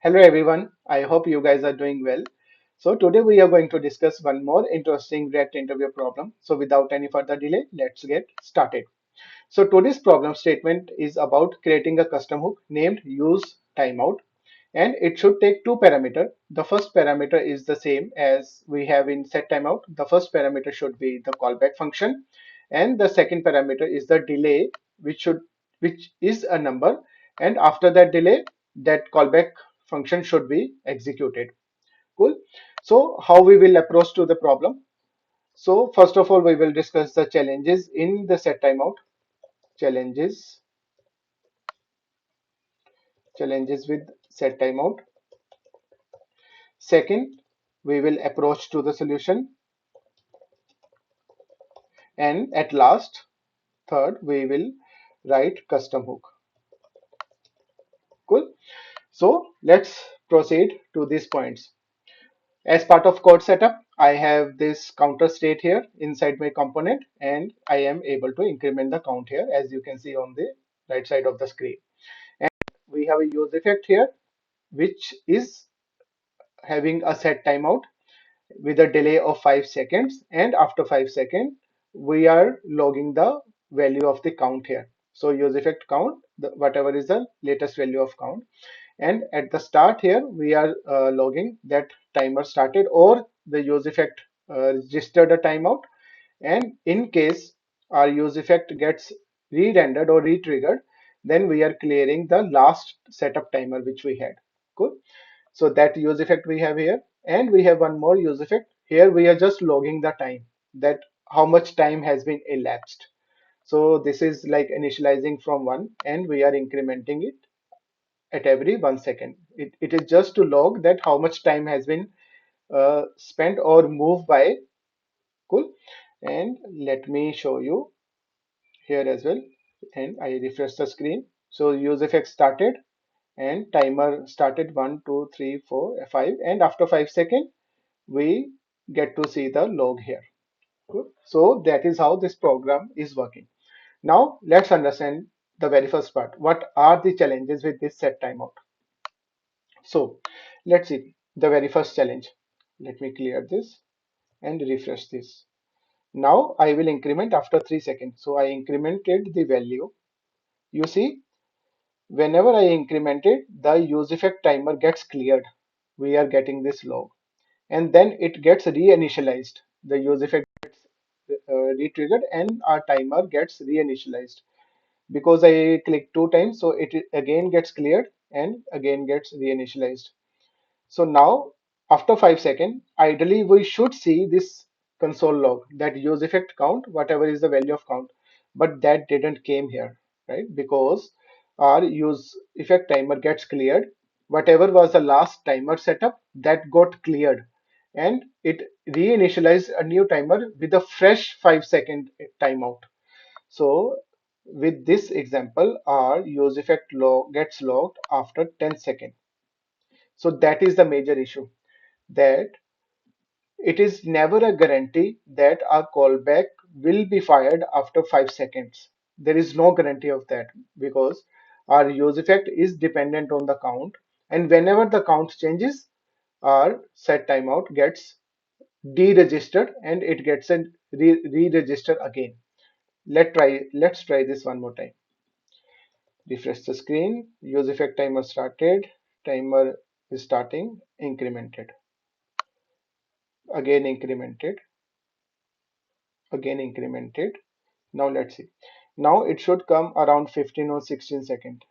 Hello everyone, I hope you guys are doing well. So today we are going to discuss one more interesting React interview problem. So without any further delay, let's get started. So today's problem statement is about creating a custom hook named useTimeout, and it should take two parameters. The first parameter is the same as we have in setTimeout. The first parameter should be the callback function, and the second parameter is the delay, which is a number, and after that delay, that callback function should be executed. Cool. So how we will approach to the problem? So first of all, we will discuss the challenges in the setTimeout. Challenges challenges with setTimeout. Second, we will approach to the solution, and at last, third, we will write custom hook. Cool. So let's proceed to these points. As part of code setup, I have this counter state here inside my component, and I am able to increment the count here, as you can see on the right side of the screen. And we have a use effect here, which is having a set timeout with a delay of 5 seconds, and after 5 seconds we are logging the value of the count here. So use effect count, whatever is the latest value of count, and at the start here we are logging that timer started or the use effect registered a timeout, and in case our use effect gets re-rendered or re-triggered, then we are clearing the last setup timer which we had. Cool. So that use effect we have here, and we have one more use effect here. We are just logging the time, that how much time has been elapsed. So this is like initializing from 1, and we are incrementing it at every 1 second. It is just to log that how much time has been spent or moved by. Cool. And let me show you here as well, and I refresh the screen. So use effect started and timer started 1 2 3 4 5, and after 5 seconds we get to see the log here. Good. So that is how this program is working. Now let's understand the very first part. What are the challenges with this set timeout? So let's see the very first challenge. Let me clear this and refresh this. Now I will increment after 3 seconds. So I incremented the value. You see, whenever I increment it, the use effect timer gets cleared. We are getting this log, and then it gets reinitialized. The use effect gets re-triggered, and our timer gets reinitialized. Because I click 2 times, so it again gets cleared and again gets reinitialized. So now, after 5 seconds, ideally we should see this console log, that use effect count, whatever is the value of count, but that didn't came here, right? Because our use effect timer gets cleared. Whatever was the last timer setup, that got cleared, and it reinitialized a new timer with a fresh 5 second timeout. So with this example, our use effect log gets logged after 10 seconds. So that is the major issue, that it is never a guarantee that our callback will be fired after 5 seconds. There is no guarantee of that, because our use effect is dependent on the count, and whenever the count changes, our set timeout gets deregistered and it gets a re-register again. Let's try this one more time. Refresh the screen. Use effect timer started. Timer is starting. Incremented. Again incremented. Again incremented. Now let's see. Now it should come around 15 or 16 seconds.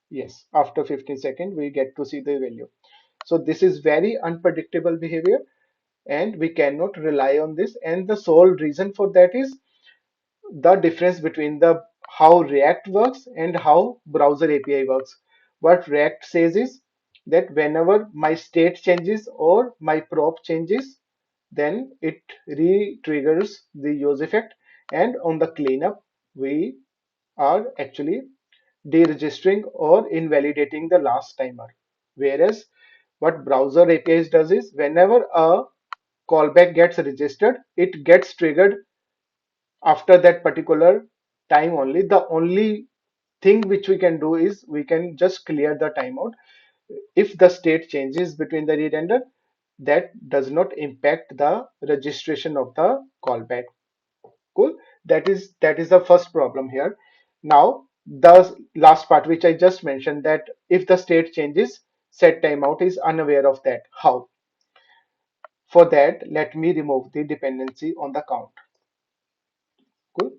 Yes, after 15 seconds we get to see the value. So this is very unpredictable behavior, and we cannot rely on this. And the sole reason for that is the difference between the how React works and how browser API works. What React says is that whenever my state changes or my prop changes, then it re-triggers the use effect, and on the cleanup we are actually deregistering or invalidating the last timer. Whereas what browser APIs does is whenever a callback gets registered, it gets triggered after that particular time only. The only thing which we can do is we can just clear the timeout. if the state changes between the re-render, that does not impact the registration of the callback. Cool. That is the first problem here. Now the last part which I just mentioned, that if the state changes, set timeout is unaware of that. How? For that, let me remove the dependency on the count. Cool.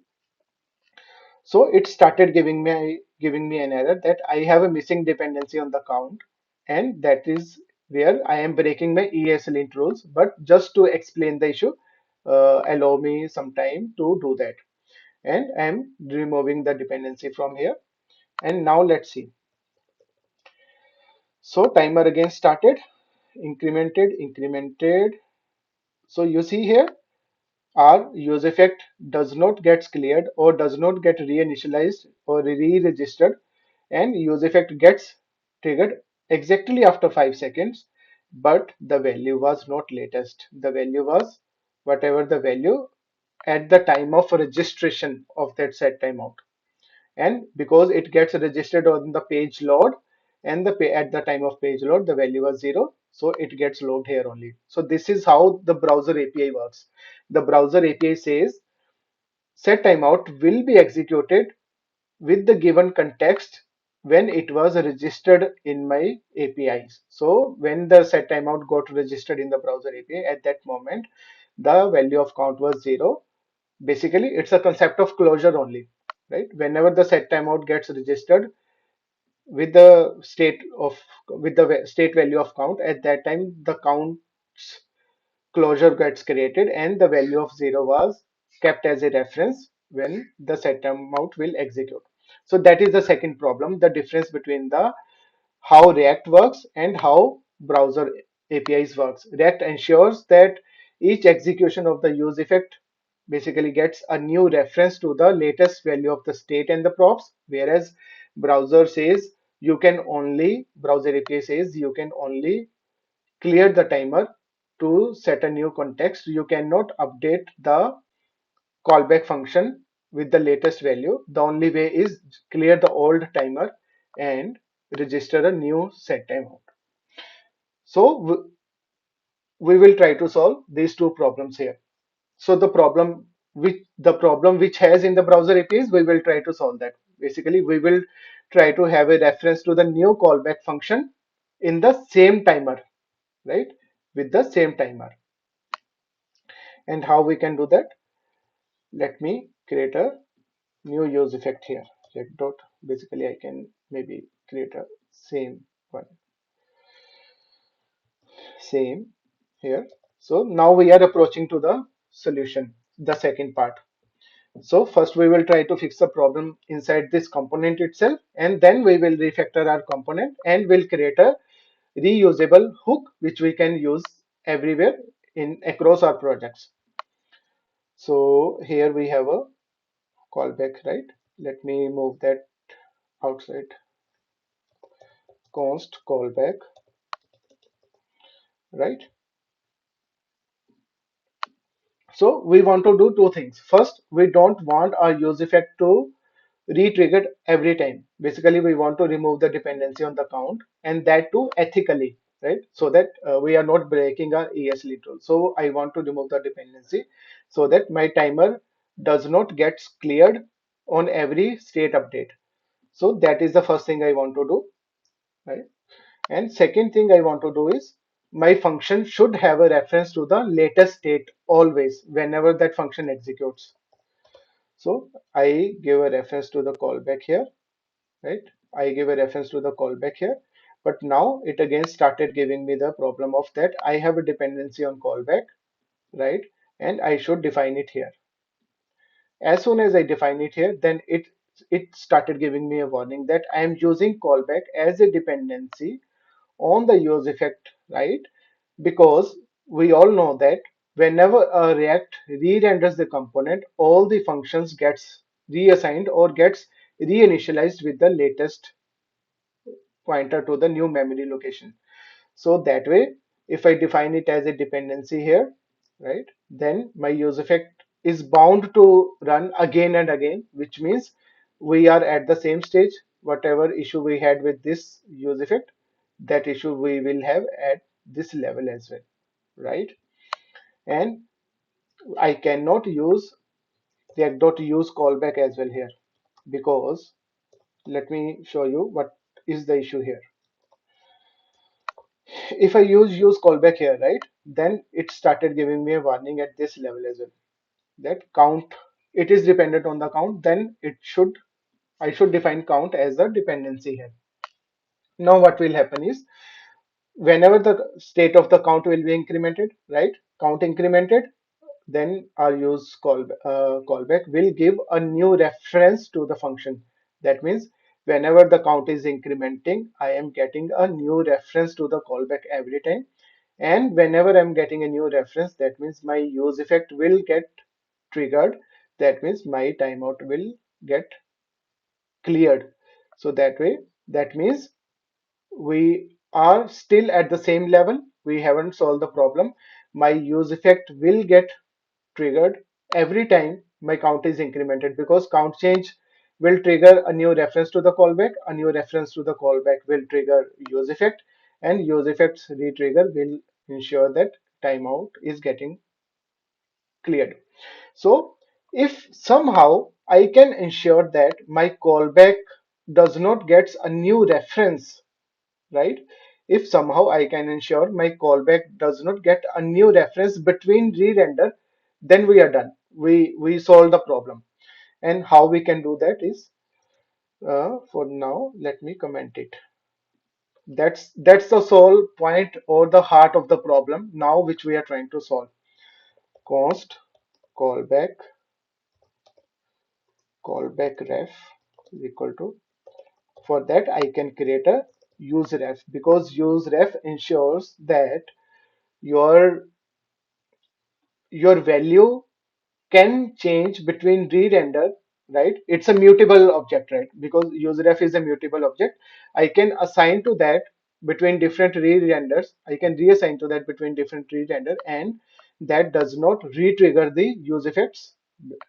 So it started giving me an error that I have a missing dependency on the count, and that is where I am breaking my ESLint rules. But just to explain the issue, allow me some time to do that. And I am removing the dependency from here. And now let's see. So timer again started, incremented. So you see here, our use effect does not get cleared or does not get reinitialized or re-registered, and use effect gets triggered exactly after 5 seconds, but the value was not latest. The value was whatever the value at the time of registration of that set timeout. And because it gets registered on the page load, and at the time of page load the value was 0, so it gets logged here only. So this is how the browser API works. The browser API says set timeout will be executed with the given context when it was registered in my APIs. So when the set timeout got registered in the browser API, at that moment the value of count was 0. Basically it's a concept of closure only, right? Whenever the set timeout gets registered with the state value of count, at that time the count's closure gets created and the value of 0 was kept as a reference when the set timeout will execute. So that is the second problem, the difference between the how React works and how browser APIs works. React ensures that each execution of the use effect basically gets a new reference to the latest value of the state and the props, whereas browser API says you can only clear the timer to set a new context. You cannot update the callback function with the latest value. The only way is clear the old timer and register a new set timeout. So we will try to solve these two problems here. So the problem which has in the browser APIs, we will try to solve that. Basically, we will try to have a reference to the new callback function in the same timer, right? With the same timer. And how we can do that? Let me create a new use effect here. Check dot. Basically, I can maybe create a same one, same here. So now we are approaching to the solution, the second part. So first we will try to fix the problem inside this component itself, and then we will refactor our component and we'll create a reusable hook which we can use everywhere in across our projects. So here we have a callback, right? Let me move that outside. Const callback, right? So we want to do two things. First, we don't want our use effect to re-triggered every time. Basically, we want to remove the dependency on the count, and that too ethically, right? So that we are not breaking our ESLint rule. So I want to remove the dependency so that my timer does not get cleared on every state update. So that is the first thing I want to do, right? And second thing I want to do is my function should have a reference to the latest state always whenever that function executes. So I give a reference to the callback here, right? I give a reference to the callback here, but now it again started giving me the problem of that I have a dependency on callback, right? And I should define it here. As soon as I define it here, then it started giving me a warning that I am using callback as a dependency on the use effect, right? Because we all know that whenever a React re-renders the component, all the functions gets reassigned or gets reinitialized with the latest pointer to the new memory location. So that way, if I define it as a dependency here, right, then my use effect is bound to run again and again, which means we are at the same stage. Whatever issue we had with this use effect, that issue we will have at this level as well, right? And I cannot use react.use callback as well here, because let me show you what is the issue here. If I use callback here, right, then it started giving me a warning at this level as well, that count, it is dependent on the count, then it should, I should define count as the dependency here. Now what will happen is, whenever the state of the count will be incremented, right, count incremented, then our callback will give a new reference to the function. That means whenever the count is incrementing, I am getting a new reference to the callback every time. And whenever I'm getting a new reference, that means my use effect will get triggered. That means my timeout will get cleared. So that way, that means we are still at the same level. We haven't solved the problem. My use effect will get triggered every time my count is incremented, because count change will trigger a new reference to the callback. A new reference to the callback will trigger use effect, and use effects retrigger will ensure that timeout is getting cleared. So if somehow I can ensure that my callback does not get a new reference, right? If somehow I can ensure my callback does not get a new reference between re-render, then we are done. We solve the problem. And how we can do that is, for now, let me comment it. That's the sole point or the heart of the problem now, which we are trying to solve. Const callback ref is equal to, for that I can create a use ref, because use ref ensures that your value can change between re-render, right? It's a mutable object, right? Because useRef is a mutable object. I can assign to that between different re-renders. I can reassign to that between different re-render, and that does not re-trigger the use effects,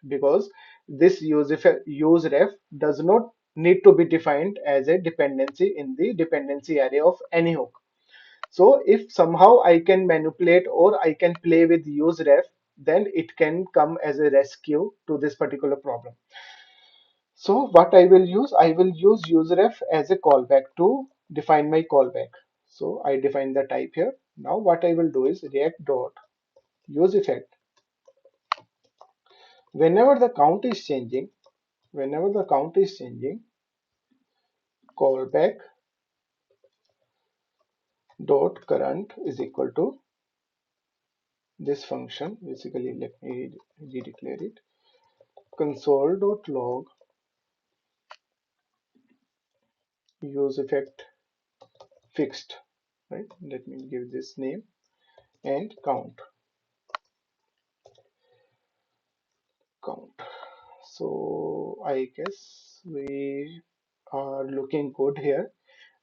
because this use ref does not need to be defined as a dependency in the dependency array of any hook. So if somehow I can manipulate or I can play with useRef, then it can come as a rescue to this particular problem. So what I will use useRef as a callback to define my callback. So I define the type here. Now what I will do is react dot use effect. Whenever the count is changing, whenever the count is changing, callback dot current is equal to this function. Basically, let me redeclare it. Console.log use effect fixed, right? Let me give this name, and count. So I guess we are looking good here.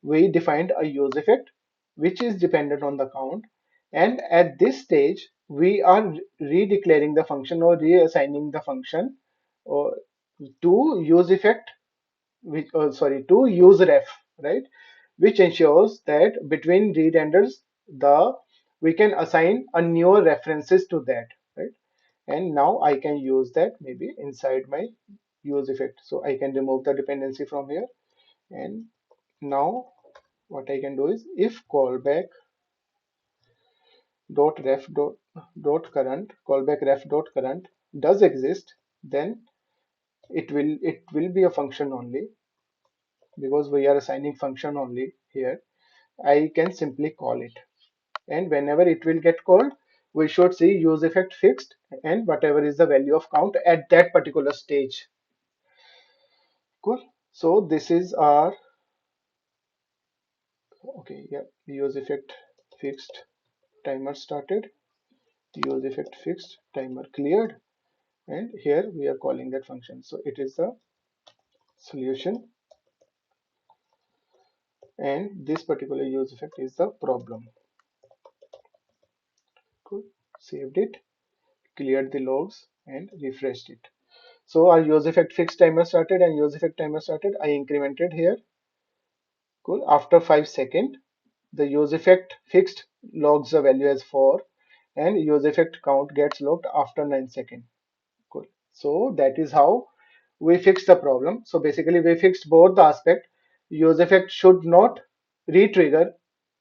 We defined a use effect which is dependent on the count, and at this stage we are redeclaring the function or reassigning the function or to use effect, which to use ref, right, which ensures that between re-renders the we can assign a newer references to that, right? And now I can use that maybe inside my use effect, so I can remove the dependency from here. And now what I can do is, if callback dot ref dot current callback ref dot current does exist, then it will be a function only, because we are assigning function only here. I can simply call it, and whenever it will get called, we should see use effect fixed and whatever is the value of count at that particular stage. Cool. So this is our, okay, yeah, use effect fixed, timer started, use effect fixed, timer cleared, and here we are calling that function. So it is the solution, and this particular use effect is the problem. Cool. Saved it, cleared the logs, and refreshed it. So our use effect fixed timer started and use effect timer started. I incremented here. Cool. After 5 seconds, the use effect fixed logs the value as 4 and use effect count gets logged after 9 seconds. Cool. So that is how we fixed the problem. So basically we fixed both the aspect. Use effect should not re-trigger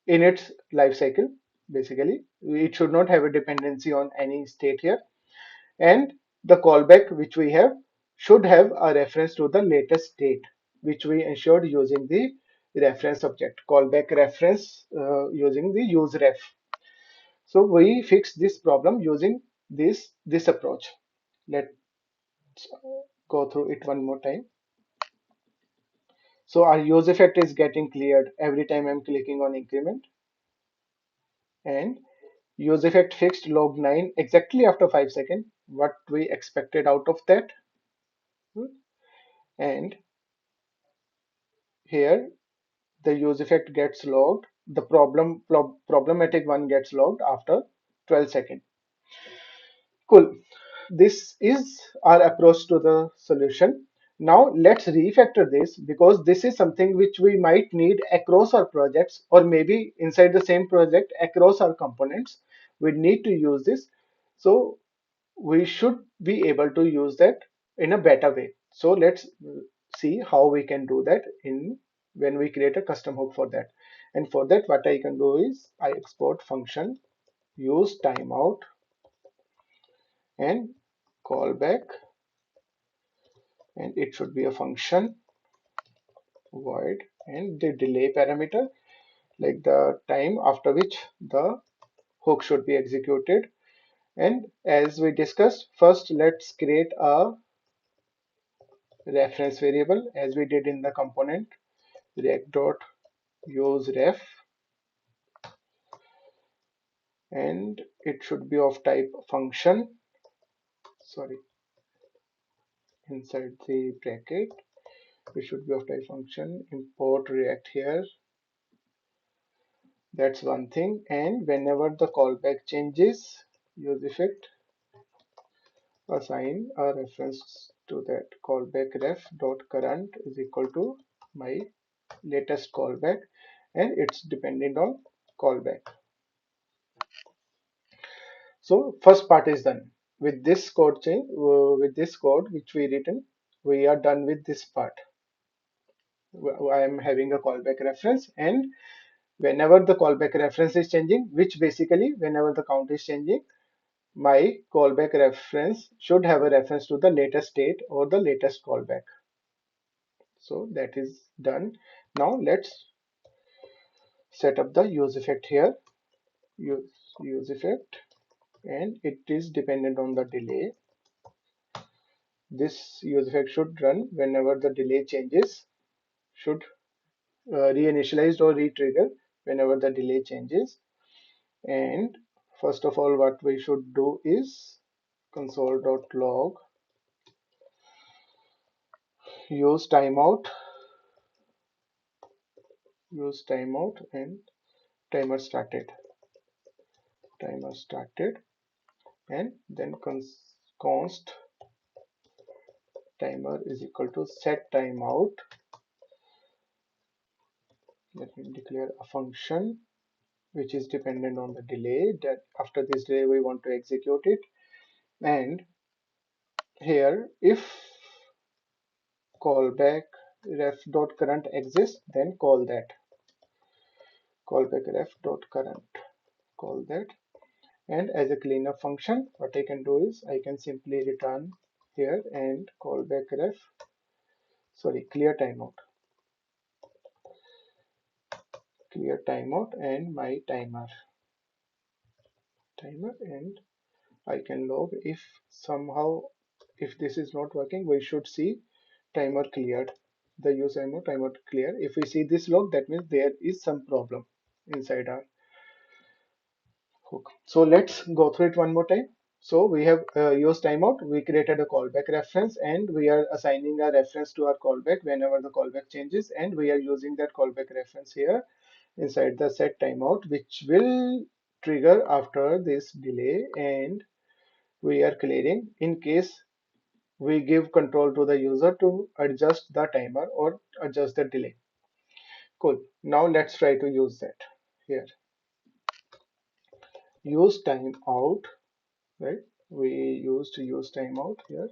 in its life cycle. Basically, it should not have a dependency on any state here. And the callback which we have should have a reference to the latest state, which we ensured using the reference object, callback reference using the useRef. So we fixed this problem using this approach. Let's go through it one more time. So our use effect is getting cleared every time I'm clicking on increment, and use effect fixed log 9 exactly after 5 seconds, what we expected out of that. And here the use effect gets logged, the problematic one gets logged after 12 seconds. Cool. This is our approach to the solution. Now let's refactor this, because this is something which we might need across our projects, or maybe inside the same project across our components. We need to use this. So we should be able to use that in a better way. So let's see how we can do that in when we create a custom hook for that. And for that, what I can do is I export function use timeout and callback, and it should be a function void and the delay parameter, like the time after which the hook should be executed. And as we discussed, first let's create a reference variable as we did in the component react.useRef, and it should be of type function, sorry, inside the bracket it should be of type function. Import react here, that's one thing. And whenever the callback changes, use effect assign a reference to that. Callback ref dot current is equal to my latest callback, and it's dependent on callback. So first part is done. With this code change, with this code which we written, we are done with this part. I am having a callback reference, and whenever the callback reference is changing, which basically whenever the count is changing, my callback reference should have a reference to the latest state or the latest callback. So that is done. Now let's set up the use effect here. Use effect, and it is dependent on the delay. This use effect should run whenever the delay changes, should reinitialized or re-trigger whenever the delay changes. And first of all, what we should do is console.log use timeout, and timer started, and then const timer is equal to set timeout. Let me declare a function which is dependent on the delay, that after this delay we want to execute it. And here if callback ref.current exists, then call that callback ref.current, call that. And as a cleanup function, what I can do is I can simply return here and callback ref, sorry, clear timeout and my timer, and I can log if somehow, if this is not working, we should see timer cleared, the use timer clear. If we see this log, that means there is some problem inside our hook. So let's go through it one more time. So we have used timeout, we created a callback reference, and we are assigning a reference to our callback whenever the callback changes, and we are using that callback reference here inside the set timeout, which will trigger after this delay, and we are clearing in case we give control to the user to adjust the timer or adjust the delay. Cool. Now let's try to use that. here. Use timeout, right? We used to use timeout here,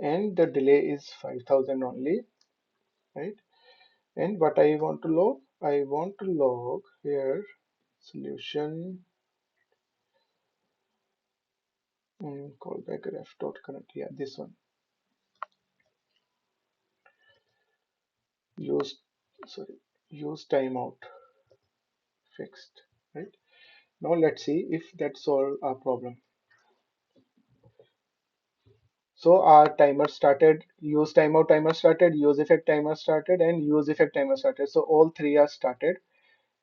and the delay is 5000 only, right? And what I want to log, I want to log here solution callback ref dot current. Yeah, this one. Use, sorry, use timeout fixed, right? Now let's see if that solve our problem. So our timer started, use timeout timer started, use effect timer started, and use effect timer started. So all three are started.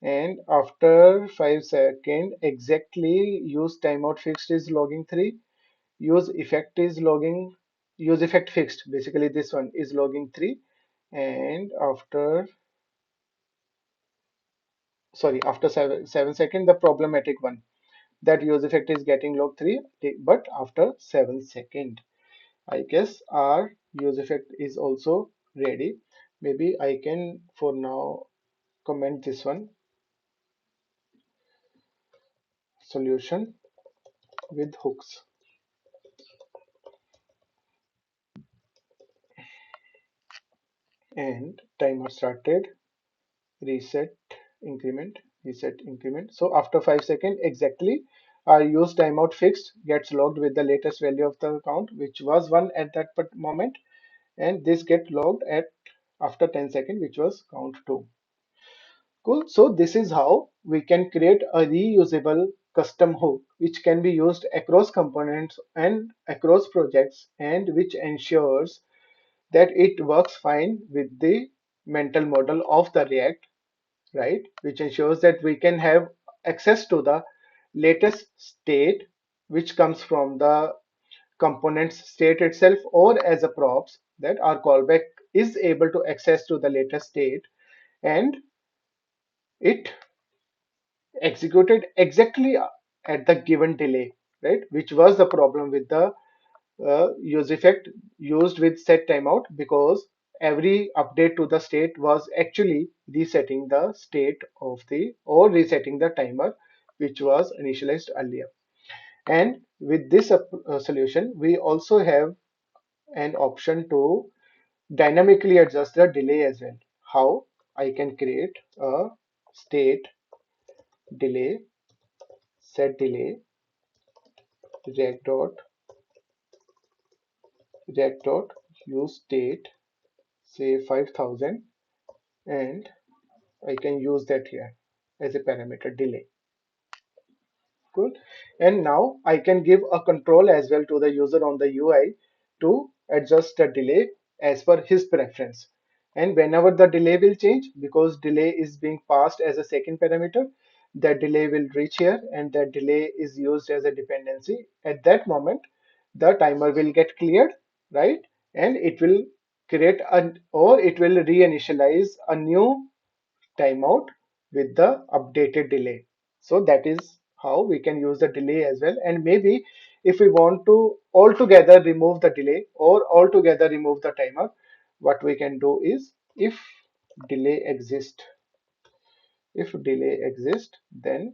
And after 5 seconds, exactly use timeout fixed is logging 3, use effect is logging, use effect fixed, basically this one is logging 3. And after, sorry, after 7 seconds, the problematic one, that use effect is getting log 3, but after 7 seconds. I guess our use effect is also ready. Maybe I can for now comment this one, solution with hooks, and timer started, reset increment, reset increment. So after 5 seconds exactly, our use timeout fixed gets logged with the latest value of the count, which was 1 at that moment, and this get logged at after 10 seconds, which was count 2. Cool. So this is how we can create a reusable custom hook which can be used across components and across projects, and which ensures that it works fine with the mental model of the React, right? Which ensures that we can have access to the latest state which comes from the component's state itself, or as a props that our callback is able to access to the latest state, and it executed exactly at the given delay, right? Which was the problem with the use effect used with set timeout, because every update to the state was actually resetting the state of the, or resetting the timer which was initialized earlier. And with this solution, we also have an option to dynamically adjust the delay as well. How? I can create a state delay, set delay, react dot react dot use state, say 5000, and I can use that here as a parameter delay. Cool. And now I can give a control as well to the user on the UI to adjust the delay as per his preference. And whenever the delay will change, because delay is being passed as a second parameter, that delay will reach here, and that delay is used as a dependency. At that moment, the timer will get cleared, right? And it will create an, or it will reinitialize a new timeout with the updated delay. So that is how we can use the delay as well. And maybe if we want to altogether remove the delay or altogether remove the timer, what we can do is, delay exists, if delay exists, then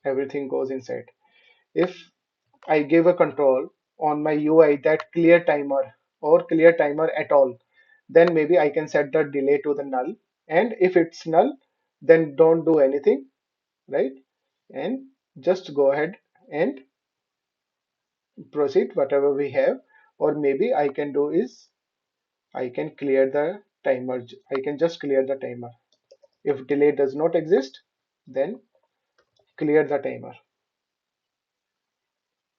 everything goes inside. If I give a control on my UI that clear timer or clear timer at all, then maybe I can set the delay to the null. And if it's null, then don't do anything, right? And just go ahead and proceed whatever we have. Or maybe I can do is I can clear the timer. I can just clear the timer. If delay does not exist, then clear the timer.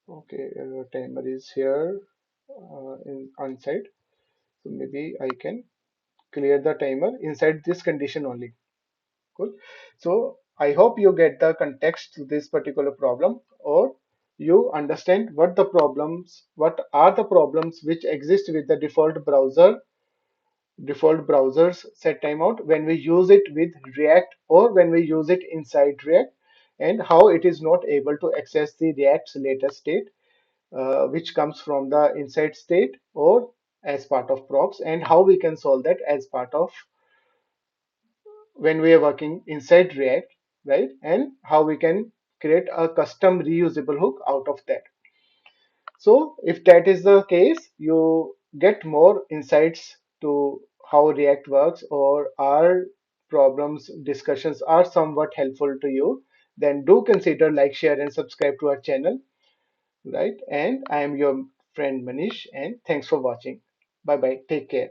Okay, timer is here in on site. So maybe I can clear the timer inside this condition only. Cool. So I hope you get the context to this particular problem, or you understand what are the problems which exist with the default browsers set timeout when we use it with React or when we use it inside React, and how it is not able to access the React's latest state, which comes from the inside state or as part of props, and how we can solve that as part of when we are working inside React, right? And how we can create a custom reusable hook out of that. So if that is the case, you get more insights to how React works, or our problems discussions are somewhat helpful to you, then do consider like, share, and subscribe to our channel, right? And I am your friend Manish, and thanks for watching. Bye bye. Take care.